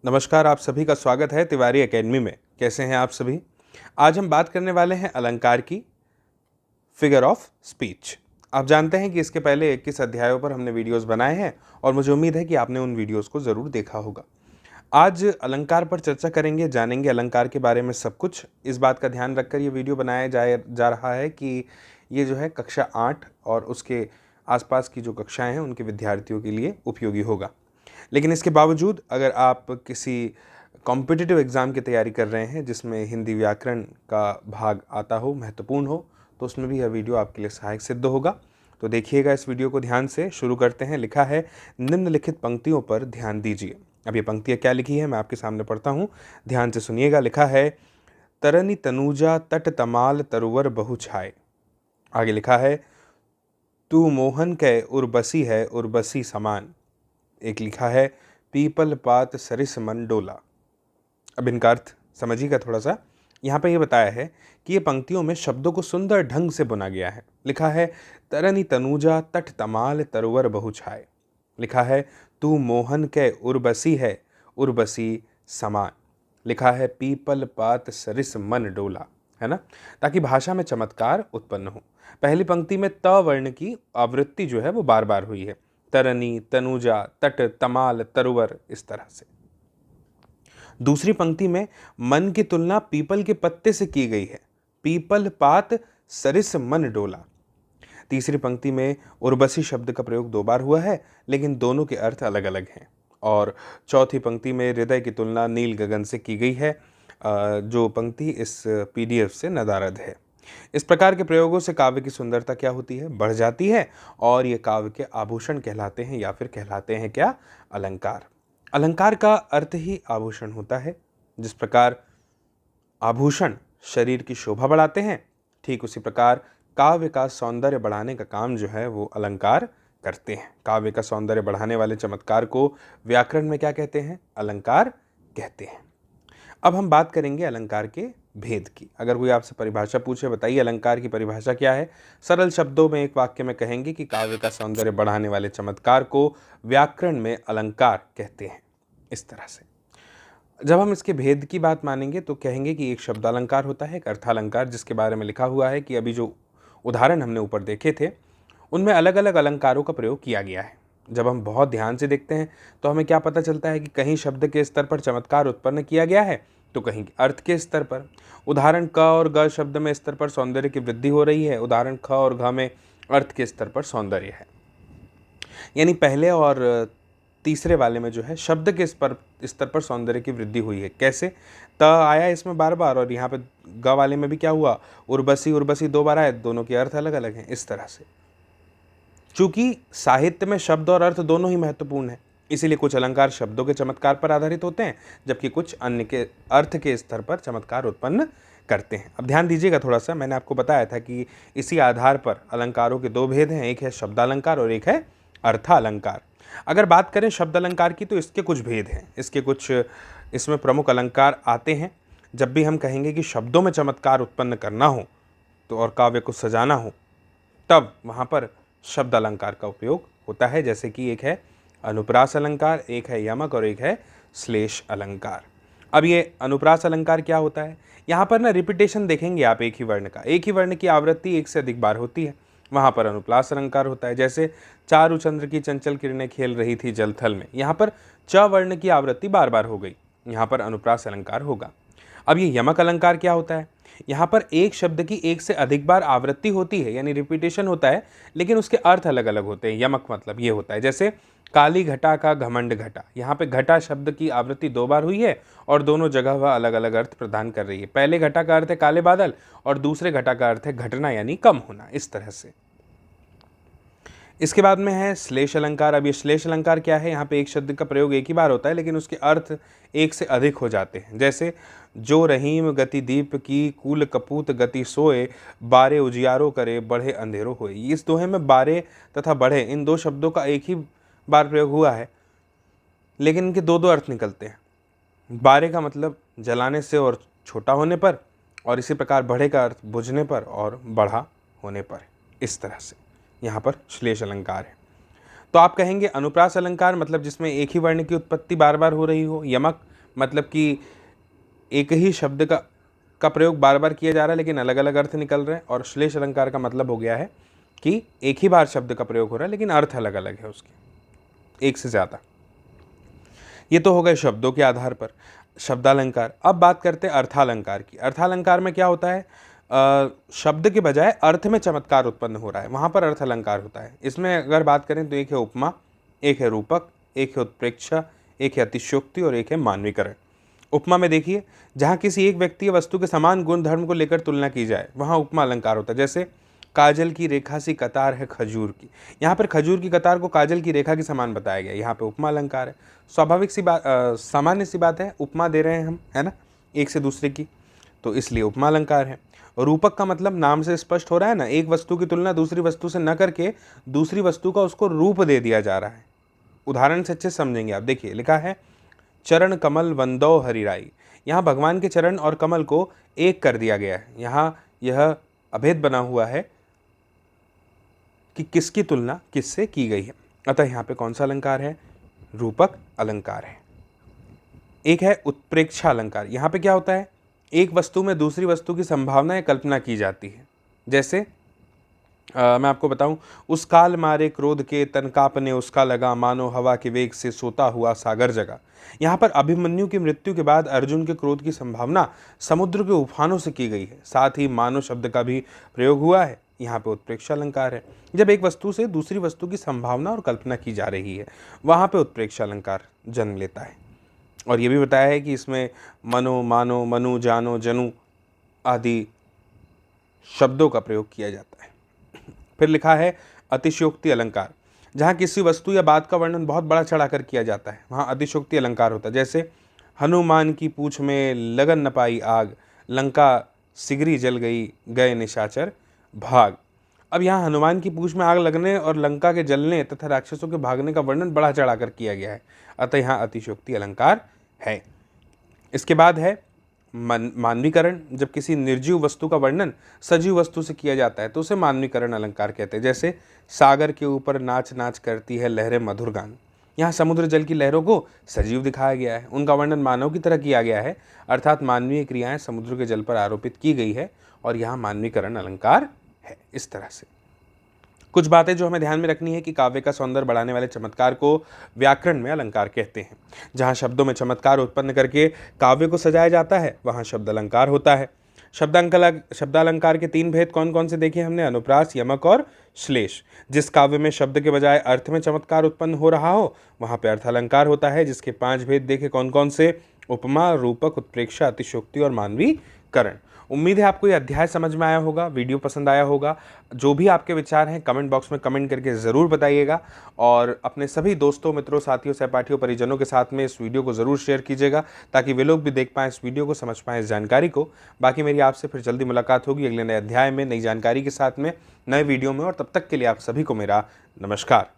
नमस्कार, आप सभी का स्वागत है तिवारी एकेडमी में। कैसे हैं आप सभी? आज हम बात करने वाले हैं अलंकार की, फिगर ऑफ स्पीच। आप जानते हैं कि इसके पहले 21 अध्यायों पर हमने वीडियोस बनाए हैं और मुझे उम्मीद है कि आपने उन वीडियोस को ज़रूर देखा होगा। आज अलंकार पर चर्चा करेंगे, जानेंगे अलंकार के बारे में सब कुछ। इस बात का ध्यान रखकर ये वीडियो बनाया जा रहा है कि ये जो है कक्षा 8 और उसके आसपास की जो कक्षाएँ हैं उनके विद्यार्थियों के लिए उपयोगी होगा। लेकिन इसके बावजूद अगर आप किसी कॉम्पिटिटिव एग्ज़ाम की तैयारी कर रहे हैं जिसमें हिंदी व्याकरण का भाग आता हो, महत्वपूर्ण हो, तो उसमें भी यह वीडियो आपके लिए सहायक सिद्ध होगा। तो देखिएगा इस वीडियो को ध्यान से। शुरू करते हैं। लिखा है, निम्नलिखित पंक्तियों पर ध्यान दीजिए। अब ये पंक्तियाँ क्या लिखी है मैं आपके सामने पढ़ता हूँ, ध्यान से सुनिएगा। लिखा है, तरनी तनूजा तट तमाल तरुवर बहु छाए। आगे लिखा है, तू मोहन कै उर्बसी है उर्बसी समान। एक लिखा है, पीपल पात सरिस मन डोला। अब इनका अर्थ समझिएगा थोड़ा सा। यहाँ पे ये बताया है कि ये पंक्तियों में शब्दों को सुंदर ढंग से बुना गया है। लिखा है, तरनी तनूजा तट तमाल तरुवर बहु छाए। लिखा है, तू मोहन के उर्बसी है उर्बसी समान। लिखा है, पीपल पात सरिस मन डोला, है ना, ताकि भाषा में चमत्कार उत्पन्न हो। पहली पंक्ति में त वर्ण की आवृत्ति जो है वो बार बार हुई है। तरनी, तनुजा, तट, तमाल, तरुवर, इस तरह से। दूसरी पंक्ति में मन की तुलना पीपल के पत्ते से की गई है। पीपल पात सरिस मन डोला। तीसरी पंक्ति में उर्वशी शब्द का प्रयोग 2 बार हुआ है, लेकिन दोनों के अर्थ अलग अलग हैं। और चौथी पंक्ति में हृदय की तुलना नील गगन से की गई है, जो पंक्ति इस PDF से नदारद है। इस प्रकार के प्रयोगों से काव्य की सुंदरता क्या होती है? बढ़ जाती है, और ये काव्य के आभूषण कहलाते हैं, या फिर कहलाते हैं क्या? अलंकार। अलंकार का अर्थ ही आभूषण होता है। जिस प्रकार आभूषण शरीर की शोभा बढ़ाते हैं, ठीक उसी प्रकार काव्य का सौंदर्य बढ़ाने का काम जो है वो अलंकार करते हैं। काव्य का सौंदर्य बढ़ाने वाले चमत्कार को व्याकरण में क्या कहते हैं? अलंकार कहते हैं। अब हम बात करेंगे अलंकार के भेद की। अगर कोई आपसे परिभाषा पूछे, बताइए अलंकार की परिभाषा क्या है, सरल शब्दों में एक वाक्य में कहेंगे कि काव्य का सौंदर्य बढ़ाने वाले चमत्कार को व्याकरण में अलंकार कहते हैं। इस तरह से जब हम इसके भेद की बात मानेंगे तो कहेंगे कि एक शब्द अलंकार होता है, एक अर्थालंकार, जिसके बारे में लिखा हुआ है कि अभी जो उदाहरण हमने ऊपर देखे थे उनमें अलग अलग अलंकारों का प्रयोग किया गया है। जब हम बहुत ध्यान से देखते हैं तो हमें क्या पता चलता है कि कहीं शब्द के स्तर पर चमत्कार उत्पन्न किया गया है, तो कहीं अर्थ के स्तर पर। उदाहरण क और ग शब्द में स्तर पर सौंदर्य की वृद्धि हो रही है, उदाहरण ख और घ में अर्थ के स्तर पर सौंदर्य है। यानी पहले और तीसरे वाले में जो है शब्द के स्तर पर सौंदर्य की वृद्धि हुई है। कैसे? त आया इसमें बार बार, और यहाँ पे ग वाले में भी क्या हुआ? उर्वशी उर्वशी 2 बार आए, दोनों के अर्थ अलग अलग हैं। इस तरह से चूंकि साहित्य में शब्द और अर्थ दोनों ही महत्वपूर्ण है, इसीलिए कुछ अलंकार शब्दों के चमत्कार पर आधारित होते हैं, जबकि कुछ अन्य के अर्थ के स्तर पर चमत्कार उत्पन्न करते हैं। अब ध्यान दीजिएगा थोड़ा सा। मैंने आपको बताया था कि इसी आधार पर अलंकारों के 2 भेद हैं, एक है शब्दालंकार और एक है अर्थालंकार। अगर बात करें शब्द अलंकार की तो इसके कुछ भेद हैं, इसके कुछ इसमें प्रमुख अलंकार आते हैं। जब भी हम कहेंगे कि शब्दों में चमत्कार उत्पन्न करना हो तो और काव्य को सजाना हो, तब वहाँ पर शब्द अलंकार का उपयोग होता है। जैसे कि एक है अनुप्रास अलंकार, एक है यमक और एक है श्लेष अलंकार। अब ये अनुप्रास अलंकार क्या होता है? यहाँ पर ना रिपीटेशन देखेंगे आप, एक ही वर्ण का, एक ही वर्ण की आवृत्ति एक से अधिक बार होती है, वहाँ पर अनुप्रास अलंकार होता है। जैसे चारु चंद्र की चंचल किरणें खेल रही थी जलथल में, यहाँ पर च वर्ण की आवृत्ति बार बार हो गई, यहाँ पर अनुप्रास अलंकार होगा। अब ये यमक अलंकार क्या होता है? यहाँ पर एक शब्द की एक से अधिक बार आवृत्ति होती है, यानी रिपीटेशन होता है, लेकिन उसके अर्थ अलग अलग होते हैं। यमक मतलब ये होता है, जैसे काली घटा का घमंड घटा, यहाँ पे घटा शब्द की आवृत्ति 2 बार हुई है और दोनों जगह वह अलग अलग अर्थ प्रदान कर रही है। पहले घटा का अर्थ है काले बादल और दूसरे घटा का अर्थ है घटना, यानी कम होना। इस तरह से इसके बाद में है श्लेष अलंकार। अब ये श्लेष अलंकार क्या है? यहाँ पे एक शब्द का प्रयोग एक ही बार होता है, लेकिन उसके अर्थ एक से अधिक हो जाते हैं। जैसे जो रहीम गति दीप की, कूल कपूत गति सोए, बारे उजियारो करे, बढ़े अंधेरो होए। इस दोहे में बारे तथा बढ़े, इन 2 शब्दों का एक ही बार प्रयोग हुआ है, लेकिन इनके 2 अर्थ निकलते हैं। बारे का मतलब जलाने से और छोटा होने पर, और इसी प्रकार बढ़े का अर्थ बुझने पर और बढ़ा होने पर। इस तरह से यहाँ पर श्लेष अलंकार है। तो आप कहेंगे अनुप्रास अलंकार मतलब जिसमें एक ही वर्ण की उत्पत्ति बार बार हो रही हो। यमक मतलब कि एक ही शब्द का प्रयोग बार बार किया जा रहा है लेकिन अलग अलग अर्थ निकल रहे हैं। और श्लेष अलंकार का मतलब हो गया है कि एक ही बार शब्द का प्रयोग हो रहा है लेकिन अर्थ अलग अलग है उसके, एक से ज़्यादा। ये तो हो गए शब्दों के आधार पर शब्दालंकार। अब बात करते हैं अर्थालंकार की। अर्थालंकार में क्या होता है, शब्द के बजाय अर्थ में चमत्कार उत्पन्न हो रहा है, वहाँ पर अर्थ अलंकार होता है। इसमें अगर बात करें तो एक है उपमा, एक है रूपक, एक है उत्प्रेक्षा, एक है अतिशयोक्ति और एक है मानवीकरण। उपमा में देखिए, जहाँ किसी एक व्यक्ति या वस्तु के समान गुण धर्म को लेकर तुलना की जाए वहाँ उपमा अलंकार होता है। जैसे काजल की रेखा सी कतार है खजूर की, यहाँ पर खजूर की कतार को काजल की रेखा के समान बताया गया, यहाँ पे उपमा अलंकार है। स्वाभाविक सी बात, सामान्य सी बात है, उपमा दे रहे हैं हम, है ना, एक से दूसरे की, तो इसलिए उपमा अलंकार है। रूपक का मतलब नाम से स्पष्ट हो रहा है ना, एक वस्तु की तुलना दूसरी वस्तु से न करके दूसरी वस्तु का उसको रूप दे दिया जा रहा है। उदाहरण से अच्छे समझेंगे आप। देखिए लिखा है चरण कमल वंदो हरिराई, यहाँ भगवान के चरण और कमल को एक कर दिया गया है। यहाँ यह अभेद बना हुआ है कि किसकी तुलना किससे की गई है। अतः यहाँ पे कौन सा अलंकार है, रूपक अलंकार है। एक है उत्प्रेक्षा अलंकार। यहाँ पे क्या होता है, एक वस्तु में दूसरी वस्तु की संभावना या कल्पना की जाती है। जैसे मैं आपको बताऊं, उस काल मारे क्रोध के तन कांपने उसका लगा, मानो हवा के वेग से सोता हुआ सागर जगा। यहाँ पर अभिमन्यु की मृत्यु के बाद अर्जुन के क्रोध की संभावना समुद्र के उफानों से की गई है। साथ ही मानो शब्द का भी प्रयोग हुआ है। यहाँ पे उत्प्रेक्षा अलंकार है। जब एक वस्तु से दूसरी वस्तु की संभावना और कल्पना की जा रही है वहाँ पे उत्प्रेक्षा अलंकार जन्म लेता है। और ये भी बताया है कि इसमें मनो, मानो, मनु, जानो, जनु आदि शब्दों का प्रयोग किया जाता है। फिर लिखा है अतिशयोक्ति अलंकार। जहाँ किसी वस्तु या बात का वर्णन बहुत बड़ा चढ़ाकर किया जाता है वहाँ अतिशयोक्ति अलंकार होता है। जैसे हनुमान की पूंछ में लगन न पाई आग, लंका सिगरी जल गई, गए निशाचर भाग। अब यहाँ हनुमान की पूंछ में आग लगने और लंका के जलने तथा राक्षसों के भागने का वर्णन बड़ा चढ़ाकर किया गया है, अतः यहाँ अतिशयोक्ति अलंकार है। इसके बाद है मानवीकरण। जब किसी निर्जीव वस्तु का वर्णन सजीव वस्तु से किया जाता है तो उसे मानवीकरण अलंकार कहते हैं। जैसे सागर के ऊपर नाच नाच करती है लहरें मधुर गान। यहाँ समुद्र जल की लहरों को सजीव दिखाया गया है, उनका वर्णन मानव की तरह किया गया है, अर्थात मानवीय क्रियाएं समुद्र के जल पर आरोपित की गई है और यहाँ मानवीकरण अलंकार है। इस तरह से कुछ बातें जो हमें ध्यान में रखनी है कि काव्य का सौंदर्य बढ़ाने वाले चमत्कार को व्याकरण में अलंकार कहते हैं। जहाँ शब्दों में चमत्कार उत्पन्न करके काव्य को सजाया जाता है वहाँ शब्द अलंकार होता है। शब्दालंकार के तीन भेद कौन कौन से देखे हमने, अनुप्रास, यमक और श्लेष। जिस काव्य में शब्द के बजाय अर्थ में चमत्कार उत्पन्न हो रहा हो वहाँ पे अर्थालंकार होता है। जिसके पांच भेद देखे कौन कौन से, उपमा, रूपक, उत्प्रेक्षा, अतिशयोक्ति और मानवीकरण। उम्मीद है आपको ये अध्याय समझ में आया होगा, वीडियो पसंद आया होगा। जो भी आपके विचार हैं कमेंट बॉक्स में कमेंट करके ज़रूर बताइएगा और अपने सभी दोस्तों, मित्रों, साथियों, सहपाठियों, परिजनों के साथ में इस वीडियो को ज़रूर शेयर कीजिएगा ताकि वे लोग भी देख पाएँ इस वीडियो को, समझ पाएँ इस जानकारी को। बाकी मेरी आपसे फिर जल्दी मुलाकात होगी अगले नए अध्याय में, नई जानकारी के साथ में, नए वीडियो में, और तब तक के लिए आप सभी को मेरा नमस्कार।